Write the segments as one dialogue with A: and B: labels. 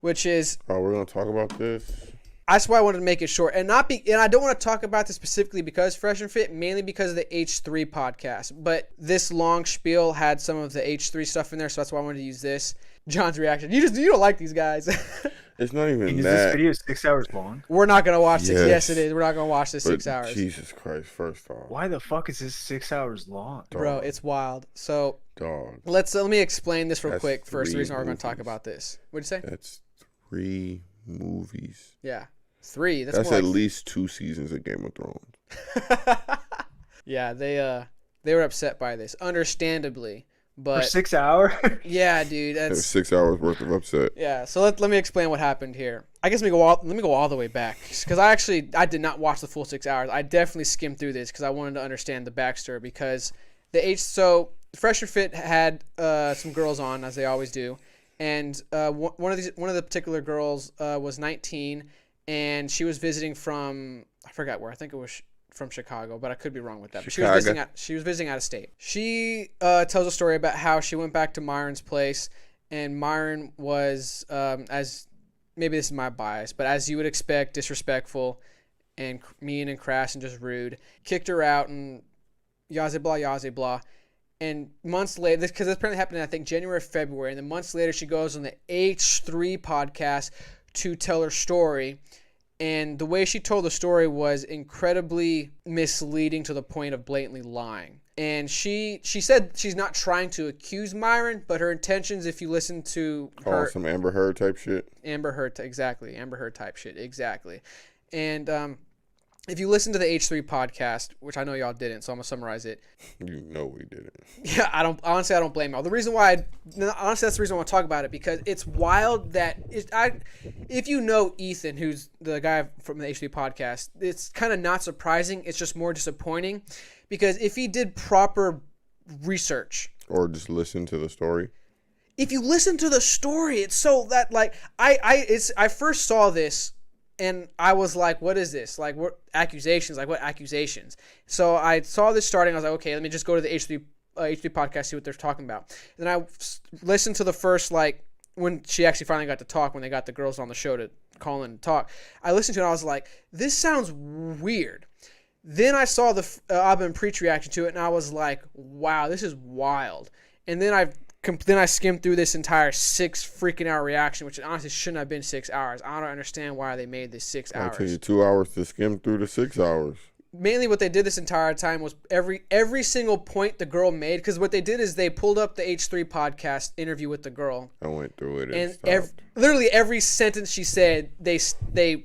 A: which is...
B: Oh, we're going to talk about this?
A: That's why I wanted to make it short. And I don't want to talk about this specifically because Fresh and Fit, mainly because of the H3 podcast. But this long spiel had some of the H3 stuff in there, so that's why I wanted to use this. John's reaction. You don't like these guys.
B: It's not even
C: Is
B: that.
C: this video 6 hours long?
A: We're not going to watch this.
B: Yes.
A: Yes, it is. We're not going to watch this 6 hours.
B: Jesus Christ, first off.
C: Why the fuck is this 6 hours long?
A: Bro, it's wild. So
B: Dog.
A: let me explain this real
B: That's
A: quick first. The
B: 3
A: reason why we're going to talk
B: movies.
A: about this. What'd you say?
B: That's 3 movies.
A: Yeah. 3.
B: That's
A: more
B: at
A: like...
B: least 2 seasons of Game of Thrones.
A: Yeah, they were upset by this, understandandly. But
C: For 6 hours?
A: yeah, dude,
B: That's
A: that's
B: 6 hours worth of upset.
A: yeah. So let me explain what happened here. I guess let me go all the way back because I did not watch the full 6 hours. I definitely skimmed through this because I wanted to understand the backstory because so Fresh and Fit had some girls on, as they always do, and one of the particular girls was 19 and she was visiting from, I forgot where, I think it was from Chicago, but I could be wrong with that. But she was visiting out of state. She tells a story about how she went back to Myron's place, and Myron was, as maybe this is my bias, but as you would expect, disrespectful and mean and crass and just rude. Kicked her out and yaze blah. And months later, because this apparently happened in, I think, January or February, and then months later she goes on the H3 podcast to tell her story. And the way she told the story was incredibly misleading to the point of blatantly lying. And she said she's not trying to accuse Myron, but her intentions, if you listen to her...
B: some Amber Heard type shit?
A: Exactly. Amber Heard type shit, exactly. And if you listen to the H3 podcast, which I know y'all didn't, so I'm going to summarize it.
B: You know we didn't.
A: Yeah, I don't blame y'all. The reason why, honestly, that's the reason I want to talk about it, because it's wild that, if you know Ethan, who's the guy from the H3 podcast, it's kind of not surprising. It's just more disappointing, because if he did proper research.
B: Or just listen to the story.
A: If you listen to the story, it's so that, like, I first saw this, and I was like, what is this? Like, what accusations? Like, what accusations? So I saw this starting. I was like, okay, let me just go to the H3 podcast, see what they're talking about. And then I listened to the first, like, when she actually finally got to talk, when they got the girls on the show to call in and talk. I listened to it, and I was like, this sounds weird. Then I saw the Abba and Preach reaction to it, and I was like, wow, this is wild. And then I skimmed through this entire 6 freaking hour reaction, which honestly shouldn't have been 6 hours. I don't understand why they made this 6 hours.
B: I'll tell you 2 hours to skim through the 6 hours.
A: Mainly what they did this entire time was every single point the girl made, because what they did is they pulled up the H3 podcast interview with the girl.
B: I went through it
A: and literally every sentence she said, they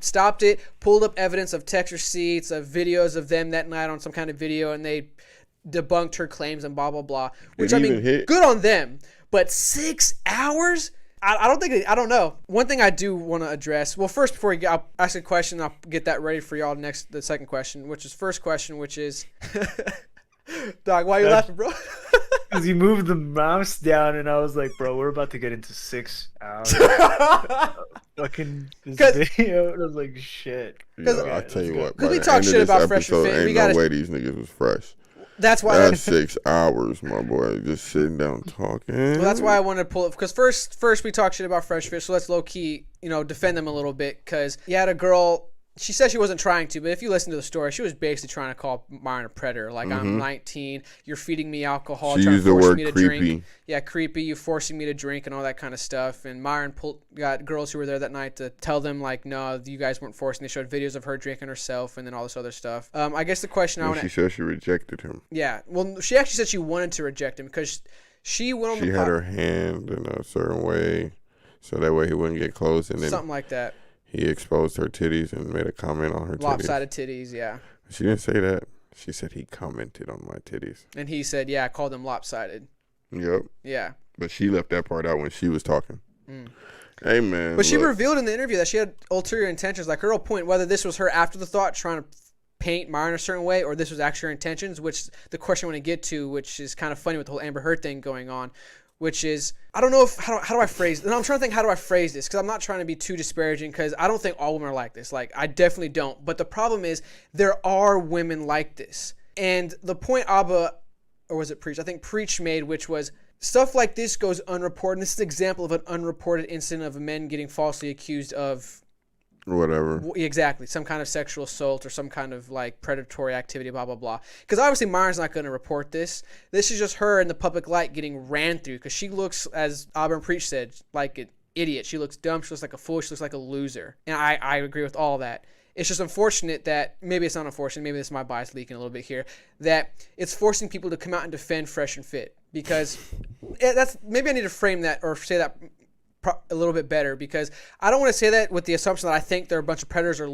A: stopped it, pulled up evidence of text receipts, of videos of them that night on some kind of video, and they debunked her claims and blah, blah, blah. Which, I mean, good on them. But 6 hours? I don't know. One thing I do want to address. Well, first, before I'll ask a question, I'll get that ready for y'all the second question, which is first question, which is... Dog, why are you laughing, bro?
C: Because you moved the mouse down, and I was like, bro, we're about to get into 6 hours. Fucking this video. And I was like, shit.
B: Yeah, I'll tell you what.
A: Because we talk shit about Fresh and Fit.
B: Ain't no way these niggas was fresh.
A: That's why.
B: That's 6 hours, my boy. Just sitting down talking.
A: Well, that's why I wanted to pull it. Because first we talk shit about Fresh Fish, so let's low key, defend them a little bit. Because you had a girl. She said she wasn't trying to, but if you listen to the story, she was basically trying to call Myron a predator. Like, I'm 19, you're feeding me alcohol,
B: she
A: trying
B: used
A: to
B: the
A: force
B: word
A: me to
B: creepy.
A: drink. Yeah, creepy. You forcing me to drink and all that kind of stuff. And Myron got girls who were there that night to tell them, like, no, you guys weren't forcing. They showed videos of her drinking herself and then all this other stuff. I guess the question I want to...
B: She said she rejected him.
A: Yeah. Well, she actually said she wanted to reject him because she went on the...
B: She had her hand in a certain way so that way he wouldn't get close. And then
A: something like that.
B: He exposed her titties and made a comment on her
A: lopsided titties, yeah.
B: She didn't say that. She said he commented on my titties.
A: And he said, yeah, I called them lopsided.
B: Yep.
A: Yeah.
B: But she left that part out when she was talking. Hey, man.
A: But she revealed in the interview that she had ulterior intentions. Like, her whole point, whether this was her after the thought trying to paint Myron a certain way or this was actually her intentions, which the question I want to get to, which is kind of funny with the whole Amber Heard thing going on, which is, I don't know if, how do I phrase, and I'm trying to think, how do I phrase this? Because I'm not trying to be too disparaging, because I don't think all women are like this. Like, I definitely don't. But the problem is, there are women like this. And the point Abba, or was it Preach? I think Preach made, which was, stuff like this goes unreported. This is an example of an unreported incident of men getting falsely accused of
B: whatever.
A: Exactly, some kind of sexual assault or some kind of like predatory activity, blah blah blah. Because obviously Myron's not going to report this. This is just her in the public light getting ran through, because she looks, as Auburn Preach said, like an idiot. She looks dumb. She looks like a fool. She looks like a loser. And I agree with all that. It's just unfortunate that, maybe it's not unfortunate, maybe this is my bias leaking a little bit here, that it's forcing people to come out and defend Fresh and Fit. Because that's, maybe I need to frame that or say that a little bit better, because I don't want to say that with the assumption that I think they're a bunch of predators or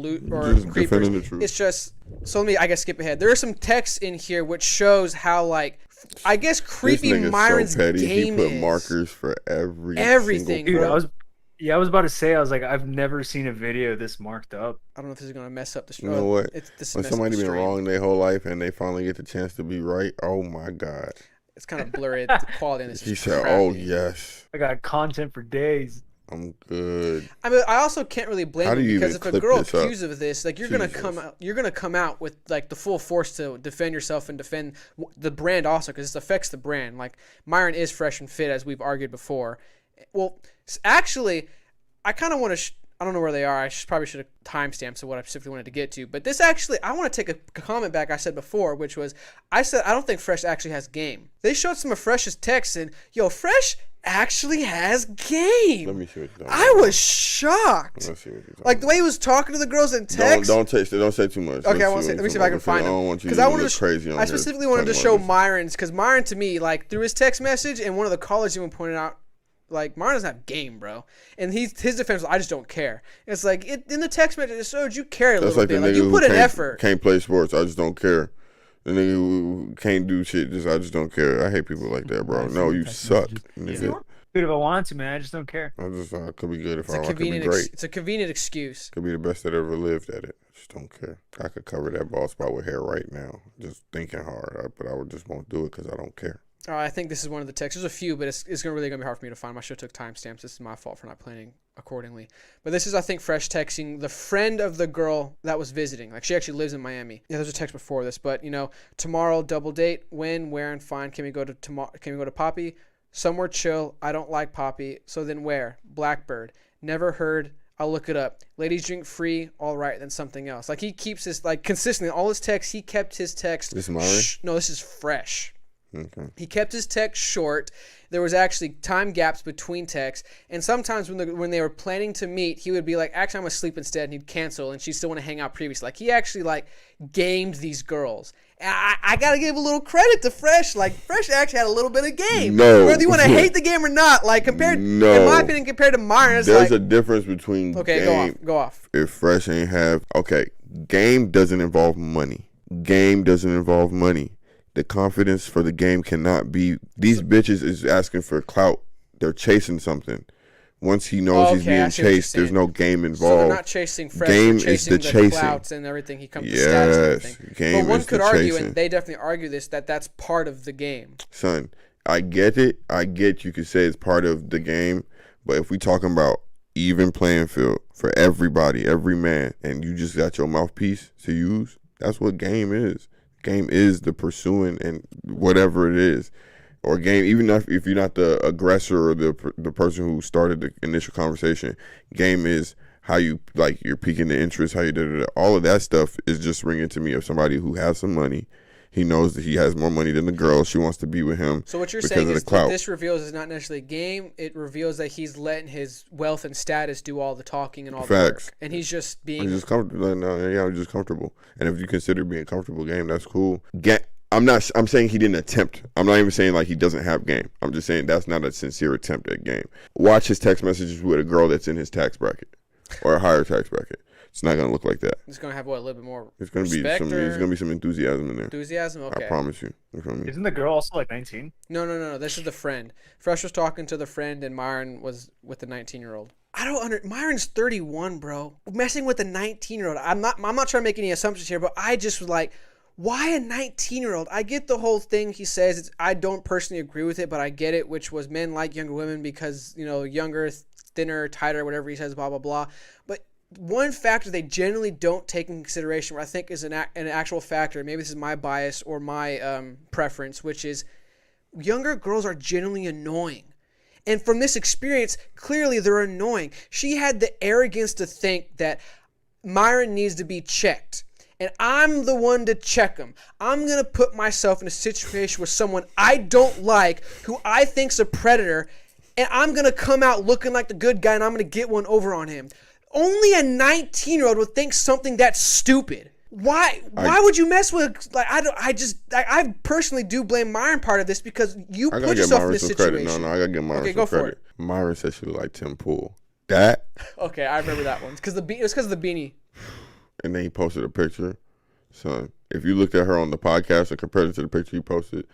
A: creepers. It's just, so let me, I guess, skip ahead. There are some text in here which shows how, like, I guess creepy Myron's
B: so
A: game
B: he put
A: is.
B: markers for everything.
C: Dude, I was about to say, I was like, I've never seen a video this marked up.
A: I don't know if this is going to mess up the stream.
B: You know what? When somebody been wrong their whole life and they finally get the chance to be right, oh my God.
A: It's kind of blurry. The quality in this.
B: He said, "Oh yes,
C: I got content for days.
B: I'm good."
A: I mean, I also can't really blame him, because if a girl accused of this, like, you're gonna come out with like the full force to defend yourself and defend the brand also, because this affects the brand. Like, Myron is Fresh and Fit, as we've argued before. Well, actually, I kind of want to. I don't know where they are. I probably should have timestamps of what I specifically wanted to get to. But this actually, I want to take a comment back I said before, which was, I said I don't think Fresh actually has game. They showed some of Fresh's texts, and yo, Fresh actually has game.
B: Let me see what you're talking
A: I
B: about.
A: was shocked.
B: Let's see what you're talking
A: Like the way he was talking to the girls in text.
B: Don't say too much.
A: Okay, let me see if I can find him. Because I wanted to
B: crazy.
A: I specifically wanted to show Myron's, because Myron, to me, like, through his text message, and one of the callers even pointed out, like, Myron doesn't have game, bro. And his defense was, I just don't care. It's like, in the text message, it showed you care a little bit. Like, you put an effort.
B: Can't play sports. I just don't care. The nigga who can't do shit. I just don't care. I hate people like that, bro. No, you suck, nigga.
C: Dude, if I wanted to, man, I just don't care.
B: I just could be good if I want. Could be great.
A: It's a convenient excuse.
B: Could be the best that ever lived at it. I just don't care. I could cover that bald spot with hair right now, just thinking hard. But I just won't do it because I don't care.
A: I think this is one of the texts. There's a few, but it's really going to be hard for me to find. I should have took timestamps. This is my fault for not planning accordingly. But this is, I think, Fresh texting the friend of the girl that was visiting. Like, she actually lives in Miami. Yeah, there's a text before this, but, tomorrow, double date. When, where, and fine. Can we go to Poppy? Somewhere chill. I don't like Poppy. So then where? Blackbird. Never heard. I'll look it up. Ladies drink free. All right, then something else. Like, he keeps his, like, consistently, all his texts, he kept his text.
B: This is Myron?
A: No, this is Fresh.
B: Okay.
A: He kept his text short. There was actually time gaps between texts, and sometimes when they were planning to meet, he would be like, "Actually, I'm gonna sleep instead," and he'd cancel, and she'd still want to hang out previously. Like, he actually, like, gamed these girls. And I gotta give a little credit to Fresh. Like, Fresh actually had a little bit of game.
B: No,
A: whether you want to hate the game or not, like, in my opinion, compared to Myron,
B: there's a difference between
A: game. Go off.
B: If Fresh ain't have game doesn't involve money. Game doesn't involve money. The confidence for the game cannot be. These bitches is asking for clout. They're chasing something. Once he knows he's being chased, there's no game involved.
A: So they're not chasing Fresh.
B: Game
A: they're chasing
B: is the chasing.
A: Clouts and everything. He comes to status and everything.
B: Game
A: but one
B: is
A: could
B: the
A: argue,
B: chasing.
A: and they definitely argue this, that's part of the game.
B: Son, I get it. I get you could say it's part of the game, but if we talking about even playing field for everybody, every man, and you just got your mouthpiece to use, that's what game is. Game is the pursuing and whatever it is, or game. Even if you're not the aggressor or the person who started the initial conversation, game is how you, like, you're piquing the interest, how you do all of that stuff is just ringing to me of somebody who has some money. He knows that he has more money than the girl. She wants to be with him.
A: So what you're saying is that this reveals is not necessarily game. It reveals that he's letting his wealth and status do all the talking and all the work. And he's just being...
B: He's just comfortable. No, he's just comfortable. And if you consider being comfortable game, that's cool. I'm saying he didn't attempt. I'm not even saying like he doesn't have game. I'm just saying that's not a sincere attempt at game. Watch his text messages with a girl that's in his tax bracket or a higher tax bracket. It's not gonna look like that.
A: It's gonna have a little bit more.
B: It's gonna be some enthusiasm in there.
A: Enthusiasm, okay.
B: I promise you.
C: Isn't the girl also like 19?
A: No. This is the friend. Fresh was talking to the friend, and Myron was with the 19-year-old. Myron's 31, bro. Messing with a 19-year-old. I'm not trying to make any assumptions here, but I just was like, why a 19-year-old? I get the whole thing he says. I don't personally agree with it, but I get it, which was men like younger women because, younger, thinner, tighter, whatever he says, blah, blah, blah. But one factor they generally don't take in consideration, what I think is an actual factor, maybe this is my bias or my preference, which is younger girls are genuinely annoying. And from this experience, clearly they're annoying. She had the arrogance to think that Myron needs to be checked. And I'm the one to check him. I'm going to put myself in a situation with someone I don't like, who I think's a predator, and I'm going to come out looking like the good guy, and I'm going to get one over on him. Only a 19-year-old would think something that stupid. Why would you mess with, like, I personally do blame Myron part of this, because you put yourself in this situation.
B: Credit. No, I gotta give Myron some credit.
A: For it.
B: Myron said she looked like Tim Pool. That?
A: Okay, I remember that one. It was because of the beanie.
B: And then he posted a picture. So if you looked at her on the podcast and compared it to the picture he posted,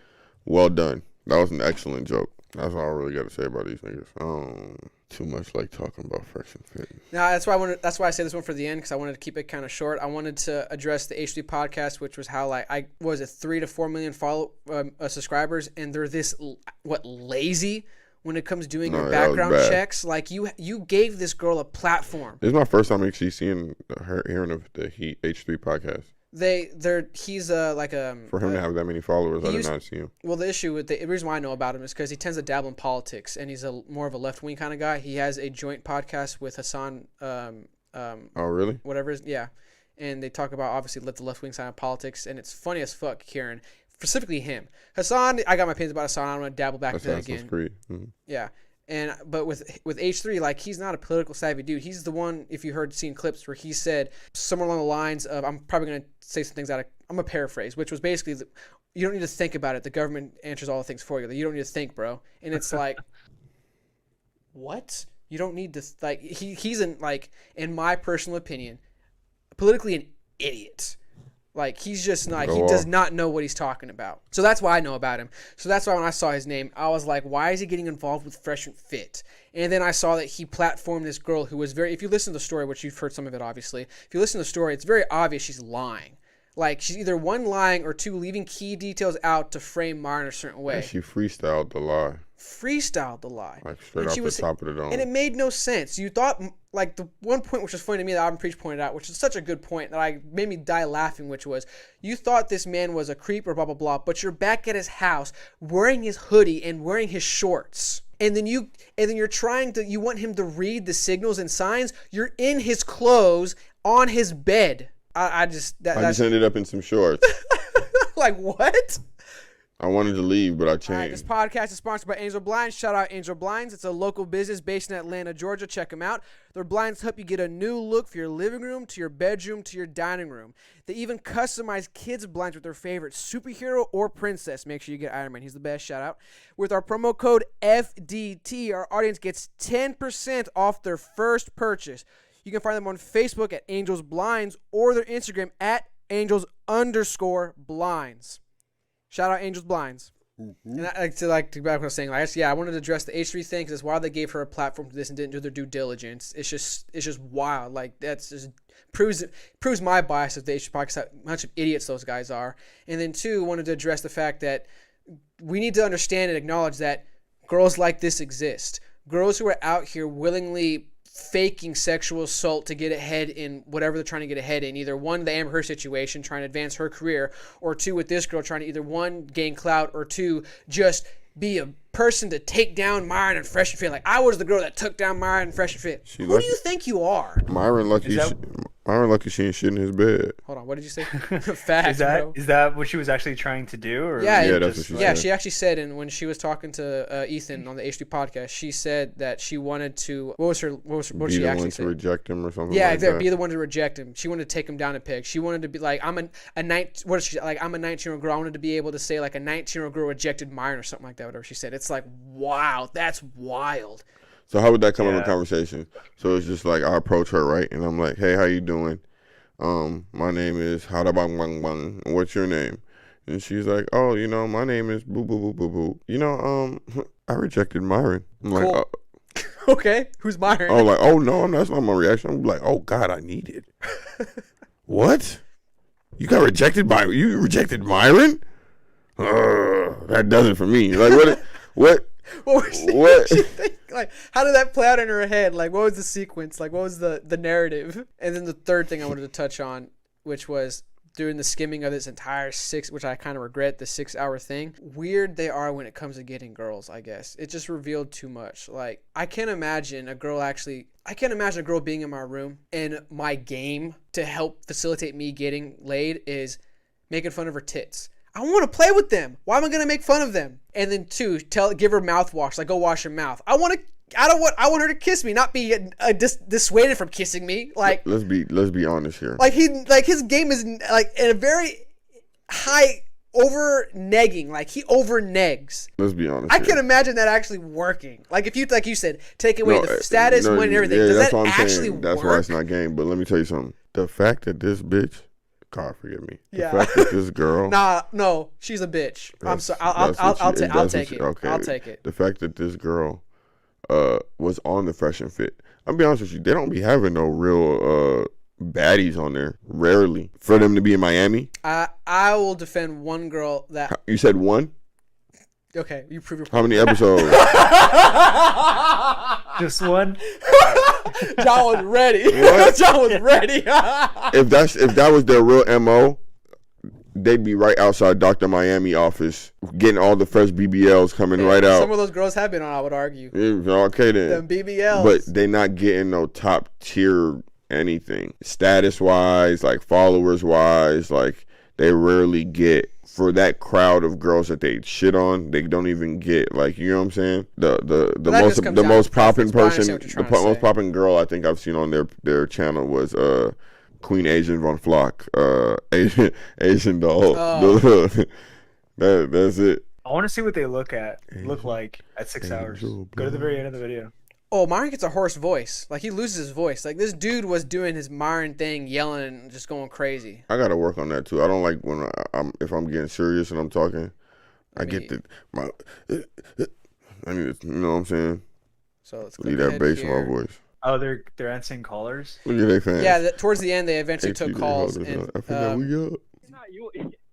B: well done. That was an excellent joke. That's all I really got to say about these niggas. Too much like talking about fresh and fit.
A: No, that's why I say this one for the end, because I wanted to keep it kind of short. I wanted to address the H3 podcast, which was how, like, 3 to 4 million subscribers, and they're this lazy when it comes to doing your background checks. Like, you gave this girl a platform.
B: This is my first time actually hearing of the H3 podcast.
A: He's
B: for him to have that many followers, I did not see him.
A: Well, the reason why I know about him is because he tends to dabble in politics, and he's more of a left wing kind of guy. He has a joint podcast with Hassan.
B: Oh, really?
A: Whatever. Yeah, and they talk about obviously the left wing side of politics, and it's funny as fuck, Kieran. Specifically him, Hassan. I got my opinions about Hassan. I don't want to dabble back into that again.
B: Mm-hmm.
A: Yeah. But with H3, like, he's not a political savvy dude. He's the one, if you seen clips where he said somewhere along the lines of, I'm probably going to say some things I'm going to paraphrase, which was basically, you don't need to think about it. The government answers all the things for you. You don't need to think, bro. And it's like, what? You don't need to, like, he's in my personal opinion, politically an idiot. Like, he's just not, he does not know what he's talking about. So that's why I know about him. So that's why when I saw his name, I was like, why is he getting involved with Fresh and Fit? And then I saw that he platformed this girl who was if you listen to the story, which you've heard some of it obviously, if you listen to the story, it's very obvious she's lying. Like, she's either one, lying, or two, leaving key details out to frame Myron a certain way.
B: And she freestyled the lie.
A: Like,
B: straight off the top of the dome.
A: And it made no sense. You thought, like, the one point which was funny to me that Auburn Preach pointed out, which is such a good point that made me die laughing, which was, you thought this man was a creep or blah, blah, blah, but you're back at his house wearing his hoodie and wearing his shorts. And then you want him to read the signals and signs. You're in his clothes on his bed. I just
B: ended up in some shorts.
A: Like, what?
B: I wanted to leave, but I changed.
A: All right, this podcast is sponsored by Angel Blinds. Shout out Angel Blinds. It's a local business based in Atlanta, Georgia. Check them out. Their blinds help you get a new look for your living room, to your bedroom, to your dining room. They even customize kids' blinds with their favorite superhero or princess. Make sure you get Iron Man. He's the best. Shout out. With our promo code FDT, our audience gets 10% off their first purchase. You can find them on Facebook at Angels Blinds or their Instagram at Angels_Blinds. Shout out Angels Blinds. Mm-hmm. And to back what I was saying, I wanted to address the H3 thing, because it's why they gave her a platform to this and didn't do their due diligence. It's just wild. Like, that's just proves my bias of the H3 podcast, how much of idiots those guys are. And then two, wanted to address the fact that we need to understand and acknowledge that girls like this exist. Girls who are out here willingly faking sexual assault to get ahead in whatever they're trying to get ahead in. Either one, the Amber Heard situation, trying to advance her career, or two, with this girl trying to either one, gain clout, or two, just be a person to take down Myron and Fresh and Fit. Like, I was the girl that took down Myron and Fresh and Fit. Who do you think you are?
B: Myron lucky she ain't shit in his bed.
A: Hold on, what did you say? Facts, bro.
C: Is that what she was actually trying to do? Or
A: yeah,
B: that's what she said.
A: She actually said, and when she was talking to Ethan on the H3 podcast, she said that she wanted to. What did she actually say?
B: To reject him or something.
A: Yeah,
B: like
A: exactly.
B: That.
A: Be the one to reject him. She wanted to take him down a peg. She wanted to be like, I'm a 19-year-old girl. I wanted to be able to say, like, a 19-year-old girl rejected Myron or something like that. Whatever she said. It's like, wow, that's wild.
B: So how would that come up in conversation? So it's just like, I approach her, right, and I'm like, hey, how you doing? My name is Hada Bang Bang Bang. What's your name? And she's like, oh, my name is Boo Boo Boo Boo Boo. I rejected Myron. I'm
A: cool.
B: like,
A: okay, who's Myron?
B: Oh, like, oh no, that's not my reaction. I'm like, oh God, I need it. What? You rejected Myron? That does it for me. Like, what?
A: What was she think? Like, how did that play out in her head? Like, what was the sequence? Like, what was the narrative? And then the third thing I wanted to touch on, which was during the skimming of this entire which I kind of regret, the 6-hour thing. Weird they are when it comes to getting girls, I guess. It just revealed too much. Like, I can't imagine a girl being in my room and my game to help facilitate me getting laid is making fun of her tits. I want to play with them. Why am I going to make fun of them? And then 2, give her mouthwash. Like, go wash your mouth. I want her to kiss me, not be dissuaded from kissing me. Like,
B: let's be honest here.
A: Like his game is like in a very high over-negging. Like, he over-negs.
B: Let's be honest.
A: I can't imagine that actually working. Like, if you, like you said, take away the status, money, and everything. Does that actually work?
B: That's why it's not game. But let me tell you something. The fact that this bitch, God forgive me.
A: Yeah.
B: The fact that this girl.
A: No, she's a bitch. I'm sorry. I'll take it.
B: Okay.
A: I'll take it.
B: The fact that this girl was on the Fresh and Fit. I'll be honest with you. They don't be having no real baddies on there. Rarely. For them to be in Miami.
A: I will defend one girl that.
B: You said one?
A: Okay, you prove your point.
B: How many episodes?
C: Just one.
A: John was ready. John was ready.
B: if that was their real MO, they'd be right outside Dr. Miami office, getting all the fresh BBLs coming right out.
A: Some of those girls have been on, I would argue.
B: Yeah, okay then.
A: Them BBLs.
B: But they not getting no top tier anything. Status wise, like followers wise, like they rarely get, for that crowd of girls that they shit on, they don't even get, like, you know what I'm saying? The most popping person, the most popping girl I think I've seen on their channel was Queen Asian Von Flock, Asian doll. Oh. That's it.
C: I want to see what they look like at 6 hours. Go to the very end of the video.
A: Oh, Myron gets a hoarse voice. Like, he loses his voice. Like, this dude was doing his Myron thing, yelling and just going crazy.
B: I gotta work on that too. I don't like when if I'm getting serious and I'm talking. I need to, you know what I'm saying?
A: So let's
B: leave that bass in my voice.
C: Oh, they're answering callers.
B: Look at their fans.
A: Yeah, towards the end they eventually took calls. And,
B: I forgot we up.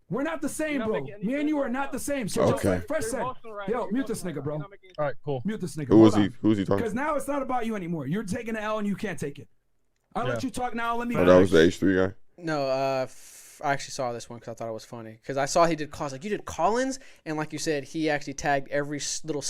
D: We're not the same, bro. Me and you are not the same. So
B: okay.
D: like Fresh said, yo, mute this nigga, bro. All
E: right, cool.
D: Mute this nigga.
B: Who's he talking?
D: Because now it's not about you anymore. You're taking the L and you can't take it. I'll let you talk now. Let me.
B: Oh, that was the H3 guy?
A: No, I actually saw this one because I thought it was funny. Because I saw he did calls. Like, you did call-ins, and like you said, he actually tagged every little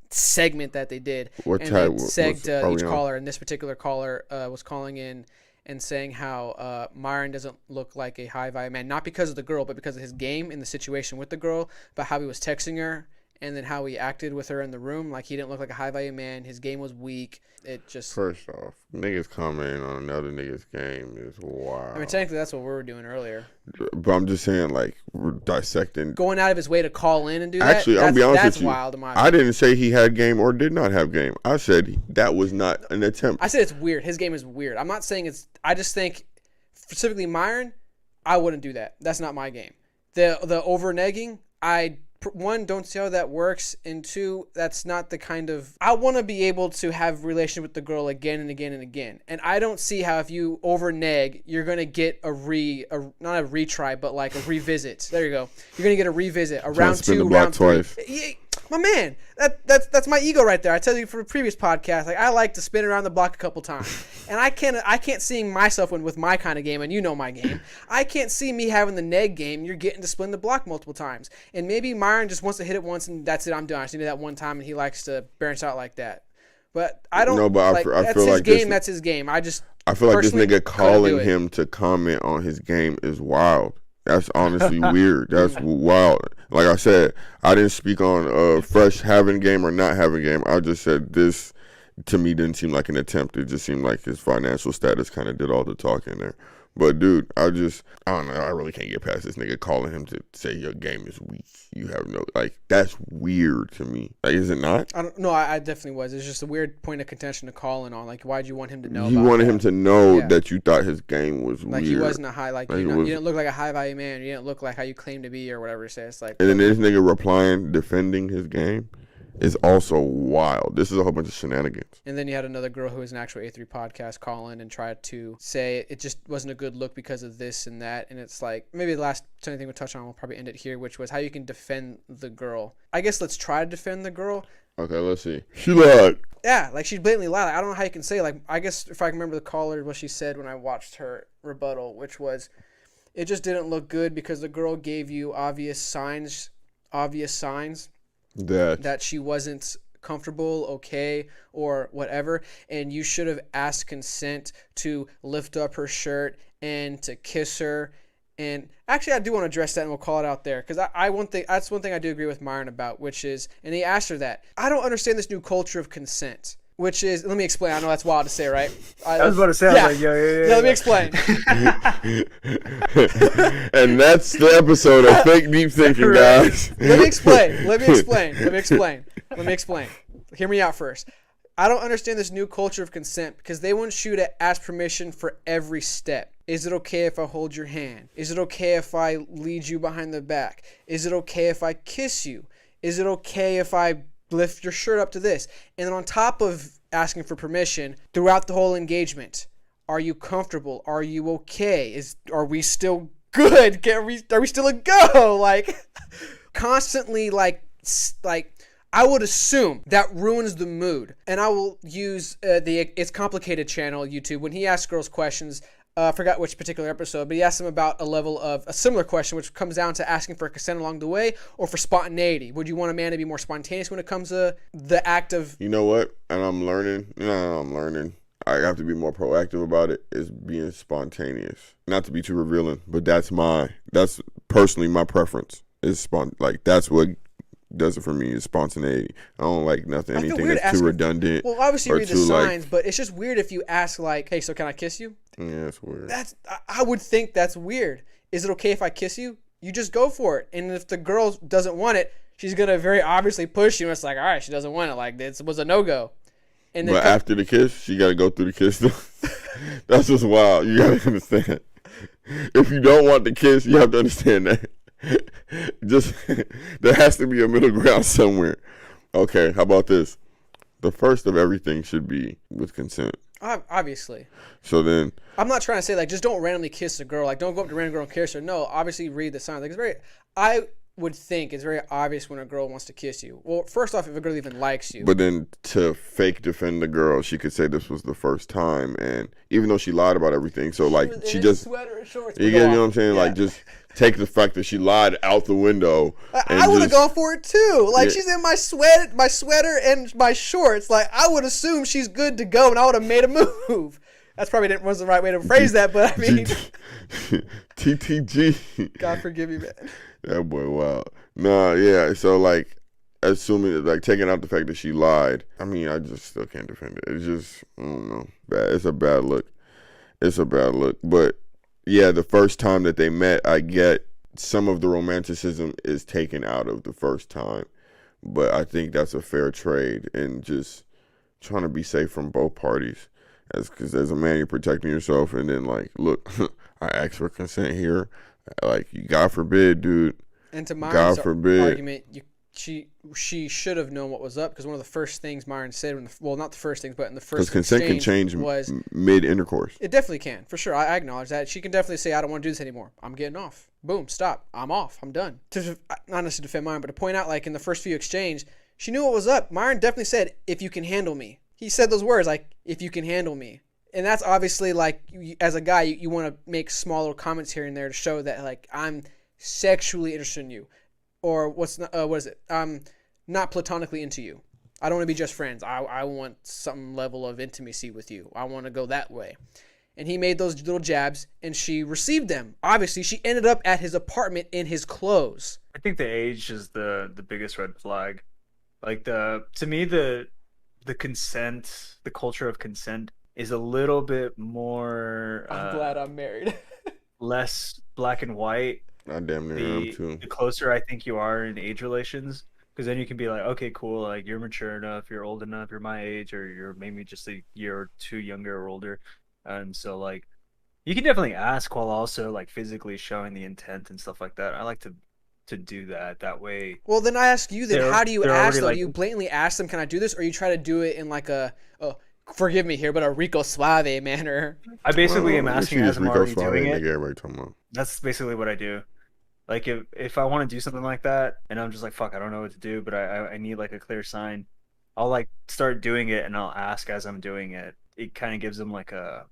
A: segment that they did.
B: What
A: and
B: tag?
A: Segged each caller, and this particular caller was calling in and saying how Myron doesn't look like a high-value man, not because of the girl, but because of his game in the situation with the girl, but how he was texting her, and then how he acted with her in the room. Like, he didn't look like a high-value man. His game was weak. It just...
B: First off, niggas commenting on another nigga's game is wild.
A: I mean, technically, that's what we were doing earlier.
B: But I'm just saying, like, we're dissecting...
A: Going out of his way to call in and do that?
B: Actually, I'll be honest with you.
A: That's wild in my opinion.
B: I didn't say he had game or did not have game. I said that was not an attempt.
A: I said it's weird. His game is weird. I'm not saying it's... I just think, specifically Myron, I wouldn't do that. That's not my game. The over-negging, one, don't see how that works, and 2, that's not the kind of... I want to be able to have a relationship with the girl again and again and again, and I don't see how if you over-neg, you're going to get not a retry, but like a revisit. There you go. You're going to get a revisit, a round 2, round 3. Yeah, my man, that's my ego right there. I tell you from a previous podcast, like, I like to spin around the block a couple times, and I can't see myself with my kind of game, and you know my game. I can't see me having the neg game. You're getting to spin the block multiple times, and maybe Myron just wants to hit it once and that's it. I'm done. I just need that one time, and he likes to bounce out like that. But I don't. No, but I feel like that's his game. I feel like this nigga calling him to comment on his game is wild. That's honestly weird. That's wild. Like I said, I didn't speak on Fresh having game or not having game. I just said this, to me, didn't seem like an attempt. It just seemed like his financial status kind of did all the talking there. But, dude, I don't know. I really can't get past this nigga calling him to say your game is weak. You have no, like, that's weird to me. Like, is it not? I definitely was. It's just a weird point of contention to call in on. Like, why'd you want him to know
B: You wanted him to know that you thought his game was
A: like
B: weird.
A: He wasn't a high, like you didn't look like a high-value man. You didn't look like how you claim to be or whatever it says. Like,
B: and then this nigga replying, defending his game. Is also wild. This is a whole bunch of shenanigans.
A: And then you had another girl who was an actual A3 podcast call in and tried to say it just wasn't a good look because of this and that. And it's like, maybe the last thing we'll touch on, we'll probably end it here, which was how you can defend the girl. I guess let's try to defend the girl.
B: Okay, let's see. She lied.
A: Yeah, like she's blatantly lied. I don't know how you can say, like, I guess if I can remember the caller, what she said when I watched her rebuttal, which was, it just didn't look good because the girl gave you obvious signs that she wasn't comfortable, okay, or whatever, and you should have asked consent to lift up her shirt and to kiss her. And actually, I do want to address that, and we'll call it out there, because that's one thing I do agree with Myron about, which is, and he asked her that, I don't understand this new culture of consent, which is, let me explain. I know that's wild to say, right?
C: I was about to say, I was like, yeah.
A: Let me explain.
B: And that's the episode of Fake Deep Thinking, guys.
A: Let me explain. Hear me out first. I don't understand this new culture of consent because they want you to ask permission for every step. Is it okay if I hold your hand? Is it okay if I lead you behind the back? Is it okay if I kiss you? Is it okay if I lift your shirt up to this? And then on top of asking for permission throughout the whole engagement, are you comfortable? Are you okay? Are we still good? Are we still a go? Like, constantly, like I would assume that ruins the mood. And I will use the It's Complicated channel, YouTube, when he asks girls questions. I forgot which particular episode, but he asked them about a similar question, which comes down to asking for consent along the way or for spontaneity. Would you want a man to be more spontaneous when it comes to the act of...
B: You know what? And I'm learning. I have to be more proactive about it, is being spontaneous. Not to be too revealing, but that's personally my preference. That's what does it for me, is spontaneity. I don't like anything that's too redundant.
A: Well, obviously you read the signs, but it's just weird if you ask like, hey, so can I kiss you?
B: Yeah, it's weird.
A: I would think that's weird. Is it okay if I kiss you? You just go for it. And if the girl doesn't want it, she's going to very obviously push you. And it's like, all right, she doesn't want it. Like, this was a no-go. And then
B: but after the kiss, she got to go through the kiss though. That's just wild. You got to understand. If you don't want the kiss, you have to understand that. Just there has to be a middle ground somewhere. Okay, how about this? The first of everything should be with consent.
A: Obviously.
B: So then,
A: I'm not trying to say like just don't randomly kiss a girl. Like don't go up to a random girl and kiss her. No, obviously read the signs. Like I would think it's very obvious when a girl wants to kiss you. Well, first off, if a girl even likes you.
B: But then to fake defend the girl, she could say this was the first time, and even though she lied about everything, so like she just
A: sweater and shorts.
B: You get what I'm saying? Yeah. Like just take the fact that she lied out the window.
A: I would have gone for it too. Like she's in my sweater and my shorts. Like I would assume she's good to go, and I would have made a move. That's probably wasn't the right way to phrase that, but I mean,
B: TTG.
A: God forgive me, man.
B: That boy, wow. Nah, yeah. So like, assuming like taking out the fact that she lied, I mean, I just still can't defend it. It's just, I don't know, bad. It's a bad look. But yeah, the first time that they met, I get some of the romanticism is taken out of the first time, but I think that's a fair trade and just trying to be safe from both parties. Because as a man, you're protecting yourself, and then like, look, I asked for consent here. Like, God forbid, dude.
A: And to Myron's
B: God forbid.
A: argument, she should have known what was up, because one of the first things Myron said, not the first things, but in the first
B: because consent can change mid intercourse.
A: It definitely can, for sure. I acknowledge that. She can definitely say, I don't want to do this anymore. I'm getting off. Boom, stop. I'm off. I'm done. Not necessarily to defend Myron, but to point out, like in the first few exchange, she knew what was up. Myron definitely said, if you can handle me. He said those words, like, if you can handle me. And that's obviously, like, as a guy, you want to make small little comments here and there to show that, like, I'm sexually interested in you. Or what is it? I'm not platonically into you. I don't want to be just friends. I want some level of intimacy with you. I want to go that way. And he made those little jabs, and she received them. Obviously, she ended up at his apartment in his clothes.
C: I think the age is the biggest red flag. Like, to me, the consent, the culture of consent is a little bit more
A: I'm glad I'm married.
C: less black and white.
B: I damn near am too.
C: The closer I think you are in age relations, because then you can be like, okay, cool, like you're mature enough, you're old enough, you're my age, or you're maybe just a year or two younger or older. And so like you can definitely ask while also like physically showing the intent and stuff like that. I like to do that way.
A: Well, then I ask you then, how do you ask them? Do you blatantly ask them, can I do this? Or you try to do it in like forgive me here, but a Rico Suave manner?
C: I basically am asking as I'm already doing it.
B: About.
C: That's basically what I do. Like if I want to do something like that and I'm just like, fuck, I don't know what to do, but I need like a clear sign, I'll like start doing it and I'll ask as I'm doing it. It kind of gives them like a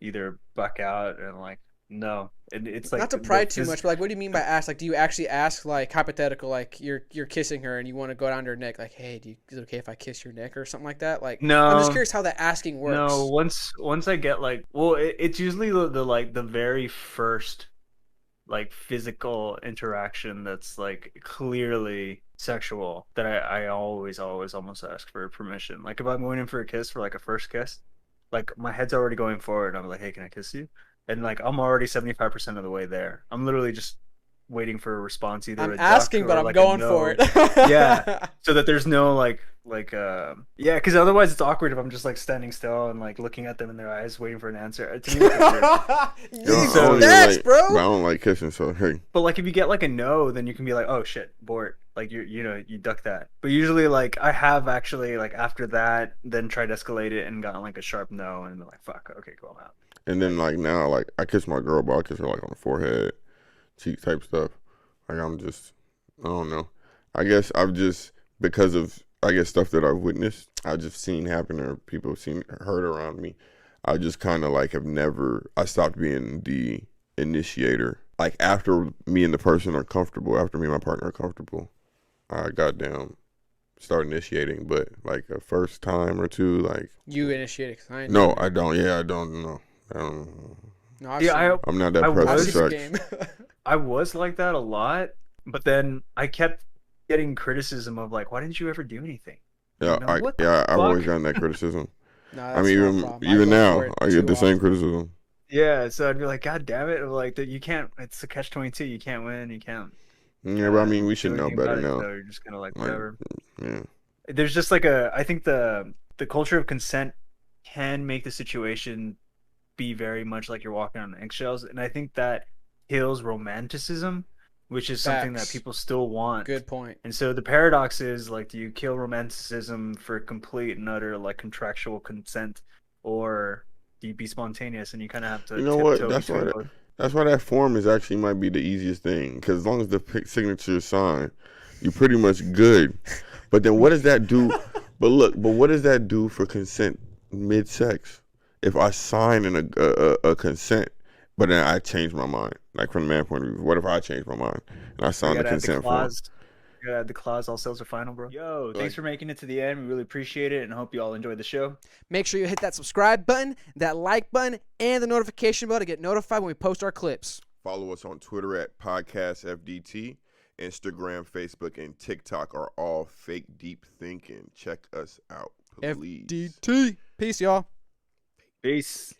C: either buck out and like No, it's like
A: Not to
C: the
A: pry too much, but like, what do you mean by ask? Like, do you actually ask, like, hypothetical, like you're kissing her and you want to go down to her neck, like, hey, is it okay if I kiss your neck or something like that? Like, I'm just
C: No,
A: curious how that asking works.
C: no. Once I get like, well, it's usually the like the very first like physical interaction that's like clearly sexual that I always almost ask for permission. Like if I'm going in for a kiss for like a first kiss, like my head's already going forward. I'm like, hey, can I kiss you? And like I'm already 75% of the way there. I'm literally just waiting for a response, either
A: I'm
C: a duck
A: asking, but
C: or
A: I'm
C: like a
A: going for
C: no.
A: it.
C: Yeah, so that there's no yeah, because otherwise it's awkward if I'm just like standing still and like looking at them in their eyes waiting for an answer. To me, that's weird.
B: Yo, I
A: These
B: don't even
A: snacks,
B: like,
A: bro.
B: but I don't like kissing. So hey,
C: But like if you get like a no, then you can be like, oh shit, abort. Like you duck that. But usually like I have actually like after that then tried to escalate it and gotten like a sharp no and been like fuck, okay, cool, I'm out.
B: and then like now, like I kiss my girl, but I kiss her like on the forehead, cheek type stuff. Like I don't know. I guess I've just because of stuff that I've witnessed, I've just seen happen or people have seen heard around me. I just kind of like have never. I stopped being the initiator. Like after me and the person are comfortable, after me and my partner are comfortable, I goddamn start initiating. But like a first time or two, like
A: You initiated, 'cause I ain't
B: no,
A: doing
B: I
A: it.
B: don't. Yeah, I don't know. I don't.
A: No, I've
C: Yeah,
A: seen,
B: I'm not that
C: I
B: pressed
A: I've
B: for
A: seen the
B: sex.
A: game.
C: I was like that a lot, but then I kept getting criticism of like, why didn't you ever do anything?
B: Yeah,
C: What the
B: I've always
C: fuck?
B: gotten that criticism.
A: No,
B: I
A: that's
B: mean,
A: not a problem. I
B: even
A: go for
B: now,
A: it
B: I get
A: too
B: the same
A: often.
B: criticism.
C: Yeah, so I'd be like, God damn it! Like that, you can't. It's a catch-22. You can't win. You can't
B: Yeah, but I mean, we
C: do
B: should know
C: anything
B: better
C: about it.
B: now.
C: So you're just kind of like
B: Like,
C: whatever.
B: yeah,
C: There's just like I think the culture of consent can make the situation be very much like you're walking on eggshells, and I think that kills romanticism, which is something that
A: Facts.
C: people still want.
A: Good point.
C: And so the paradox is like, do you kill romanticism for complete and utter like contractual consent, or do you be spontaneous and you kind of have to
B: you know what?
C: tiptoe between both?
B: That's why that form is actually might be the easiest thing. Because as long as the signature is signed, you're pretty much good. But then what does that do? But look, what does that do for consent mid-sex? If I sign a consent, but then I change my mind, like from the man point of view, what if I change my mind and I
C: You
B: sign the
C: gotta add the
B: consent form?
C: clause. You gotta add the clause. All sales are final, bro. Yo, thanks
B: Like-
C: for making it to the end. We really appreciate it, and hope you all enjoyed the show.
A: Make sure you hit that subscribe button, that like button, and the notification bell to get notified when we post our clips.
B: Follow us on Twitter at PodcastFDT. Instagram, Facebook, and TikTok are all fake deep thinking. Check us out, please.
A: FDT. Peace, y'all.
C: Peace.